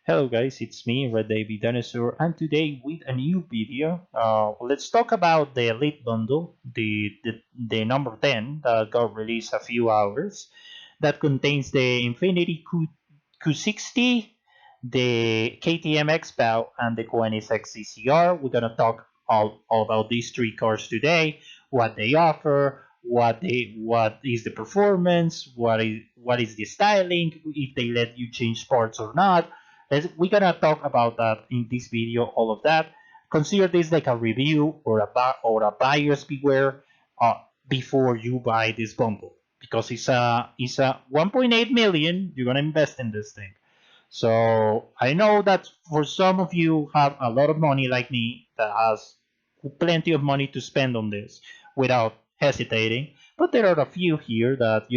Hello guys, it's me, Red David Dinosaur, and today with a new video. Let's talk about the Elite Bundle, the number 10 that got released a few hours. That contains the Infinity Q60, the KTM Expulsion, and the Qanisex CCR. We're gonna talk all about these three cars today, what they offer, what is the performance, what is the styling, if they let you change parts or not. We're gonna talk about that in this video, all of that. Consider this like a review or a buyer's beware before you buy this bundle because it's a 1.8 million. You're gonna invest in this thing. So I know that for some of you have a lot of money like me that has plenty of money to spend on this without hesitating. But there are a few here that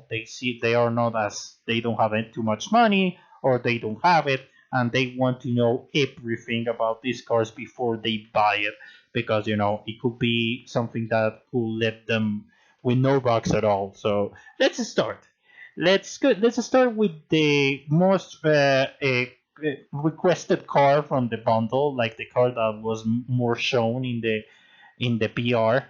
they see they are not as they don't have too much money or they don't have it and they want to know everything about these cars before they buy it because it could be something that could let them with no bugs at all. So let's start. Let's start with the most requested car from the bundle, like the car that was more shown in the PR.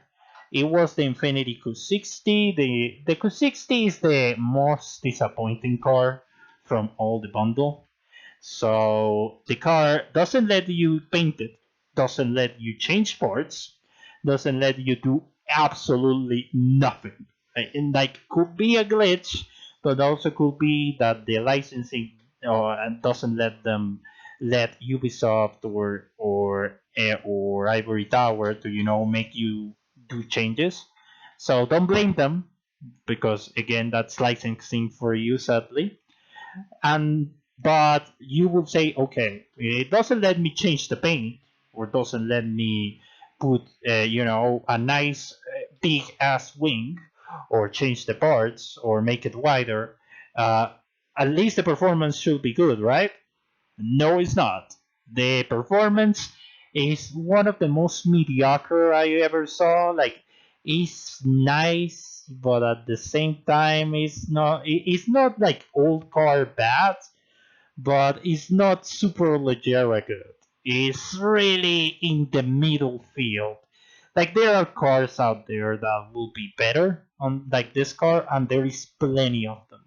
It was the Infinity Q60. The Q60 is the most disappointing car from all the bundle. So the car doesn't let you paint it, doesn't let you change parts, doesn't let you do absolutely nothing. And could be a glitch, but also could be that the licensing doesn't let Ubisoft or Ivory Tower to make you do changes. So don't blame them because again that's licensing for you, sadly. And but you would say, okay, it doesn't let me change the paint or doesn't let me put a nice big ass wing or change the parts or make it wider. uh, at least the performance should be good, right? No, it's not. The performance is one of the most mediocre I ever saw. Like, it's nice, but at the same time, It's not like old car bad, but it's not super leggera good. It's really in the middle field. Like, there are cars out there that will be better on like this car, and there is plenty of them.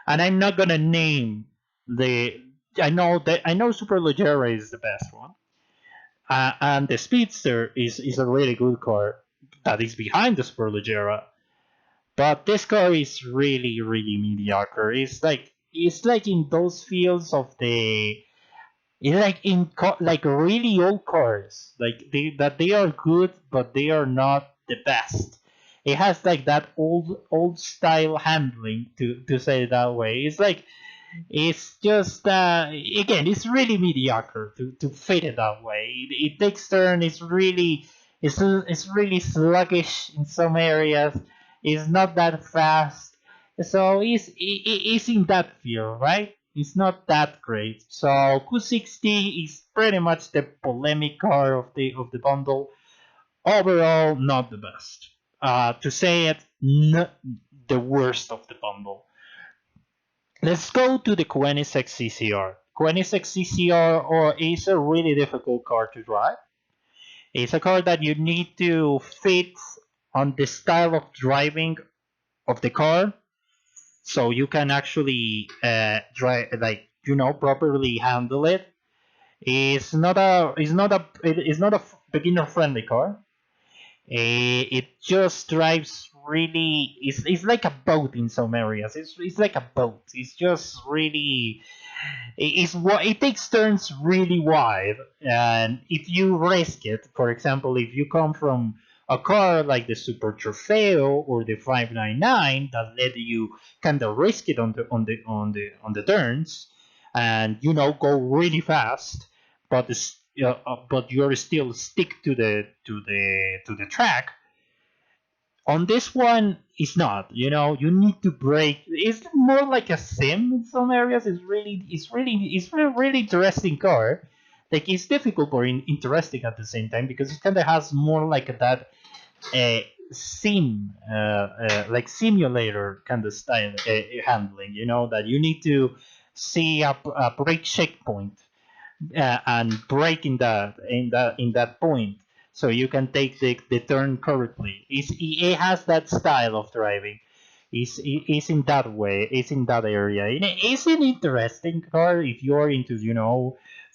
And I'm not gonna name the. I know Superleggera is the best one, and the Speedster is a really good car that is behind the Superleggera. But this car is really really mediocre. It's like in those fields of the. It's like like really old cars, like they are good, but they are not the best. It has like that old style handling, to say it that way. It's just again, it's really mediocre to fit it that way. It takes turn. It's really sluggish in some areas. It's not that fast. So it's in that field, right? It's not that great. So Q60 is pretty much the polemic car of the bundle. Overall, not the best. To say it, not the worst of the bundle. Let's go to the Qanisex CCR. Qanisex CCR is a really difficult car to drive. It's a car that you need to fit on the style of driving of the car, so you can actually drive, like, properly handle it. It's not a beginner friendly car. It just drives really. It's like a boat in some areas. It's like a boat. It's just really. It takes turns really wide, and if you risk it, for example, if you come from a car like the Super Trofeo or the 599 that let you kind of risk it on the turns, and go really fast, but but you're still stick to the track. On this one, it's not. You need to brake. It's more like a sim in some areas. It's really interesting car. Like, it's difficult but interesting at the same time because it kind of has more like that uh, like simulator kind of style handling. That you need see a break checkpoint and break in that point, so you can take the turn correctly. It has that style of driving. It's in that way. It's in that area. It's an interesting car if you're into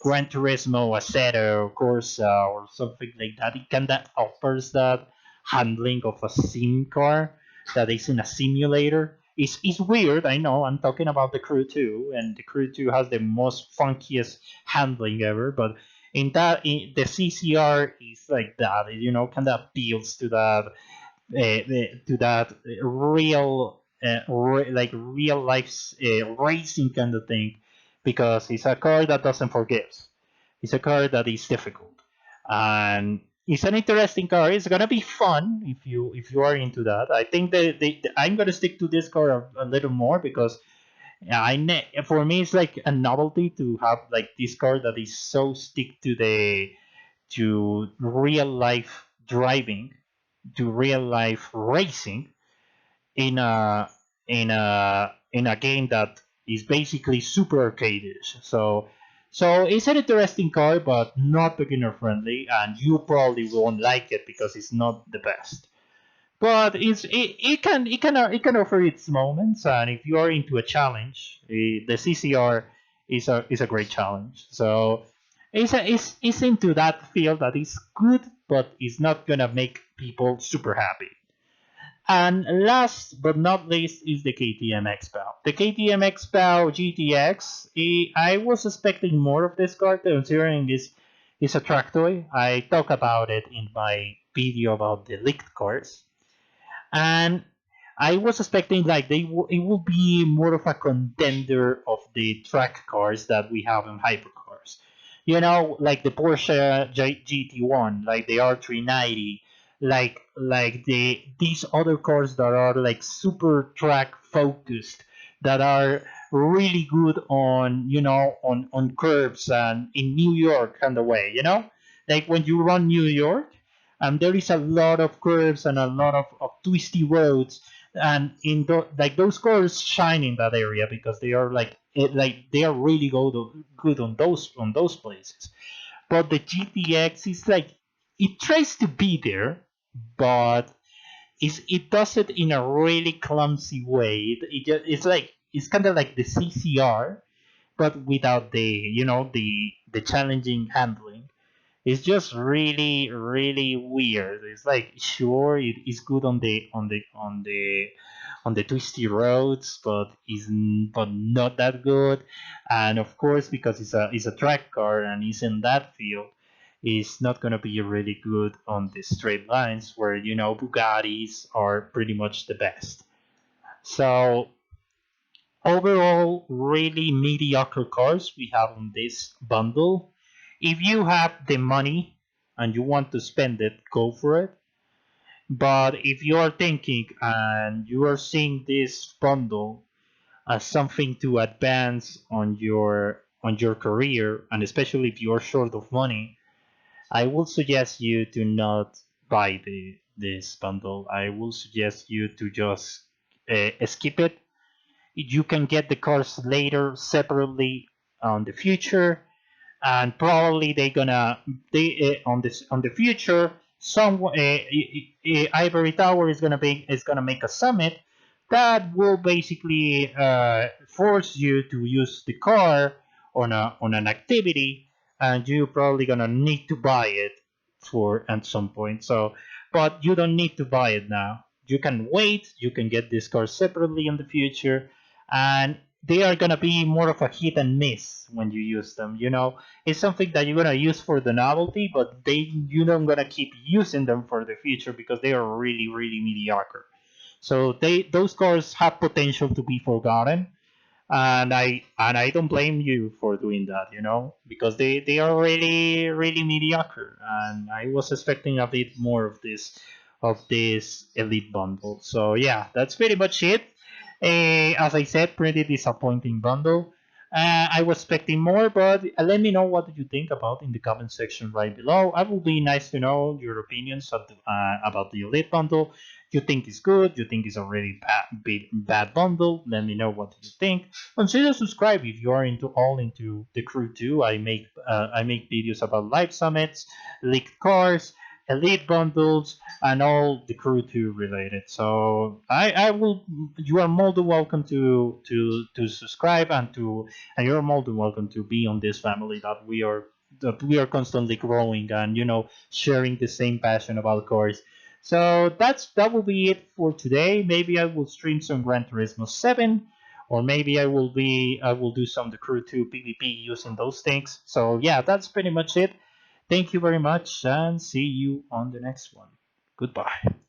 Gran Turismo, Assetto, Corsa, or something like that. It kind of offers that handling of a sim car that is in a simulator. It's weird, I know. I'm talking about the Crew 2, and the Crew 2 has the most funkiest handling ever. But the CCR is like that. Kind of appeals to that like real life racing kind of thing, because it's a car that doesn't forgive. It's a car that is difficult, and it's an interesting car. It's gonna be fun if you are into that. I think I'm gonna stick to this car a little more, because for me it's like a novelty to have like this car that is so stick to real life driving, to real life racing in a game that is basically super arcade-ish. So it's an interesting car, but not beginner friendly, and you probably won't like it because it's not the best. But it can offer its moments, and if you are into a challenge, the CCR is a great challenge. So it's into that field that is good, but it's not gonna make people super happy. And last but not least is the KTM Expel. The KTM Expel GTX. I was expecting more of this car, considering this is a track toy. I talk about it in my video about the leaked cars, and I was expecting like it will be more of a contender of the track cars that we have in hypercars. Like the Porsche GT1, like the R390, like these other cars that are like super track focused, that are really good on curves and in New York kind of way. Like when you run New York, there is a lot of curves and a lot of twisty roads, and like those cars shine in that area because they are like they are really good on those places. But the GTX is like, it tries to be there, but it does it in a really clumsy way. It's like it's kind of like the CCR, but without the challenging handling. It's just really really weird. It's like, sure, it is good on the twisty roads, but not that good. And of course, because it's a track car and it's in that field, it's not gonna be really good on the straight lines where Bugattis are pretty much the best. So overall, really mediocre cars we have on this bundle. If you have the money and you want to spend it, go for it. But if you are thinking and you are seeing this bundle as something to advance on your career, and especially if you are short of money, I will suggest you to not buy this bundle. I will suggest you to just skip it. You can get the cars later separately on the future, and probably on the future, Ivory Tower is gonna make a summit that will basically force you to use the car on an activity, and you're probably gonna need to buy it for at some point. So, but you don't need to buy it now. You can wait. You can get this car separately in the future, and they are gonna be more of a hit and miss when you use them. It's something that you're gonna use for the novelty, but you're not gonna keep using them for the future because they are really really mediocre. So those cars have potential to be forgotten, and I don't blame you for doing that. Because they are really really mediocre, and I was expecting a bit more of this elite bundle. So yeah, that's pretty much it. As I said, pretty disappointing bundle. I was expecting more, but let me know what you think about in the comment section right below. I will be nice to know your opinions about the Elite bundle. You think it's good? You think it's already bad bundle? Let me know what you think. Consider subscribe if you are into the crew too. I make videos about live summits, leaked cars, elite bundles, and all the crew 2 related. So I will. You are more than welcome to subscribe and you're more than welcome to be on this family that we are constantly growing and sharing the same passion about cars. So that will be it for today. Maybe I will stream some Gran Turismo 7, or maybe I will do some the Crew 2 PvP using those things. So yeah, that's pretty much it. Thank you very much and see you on the next one. Goodbye.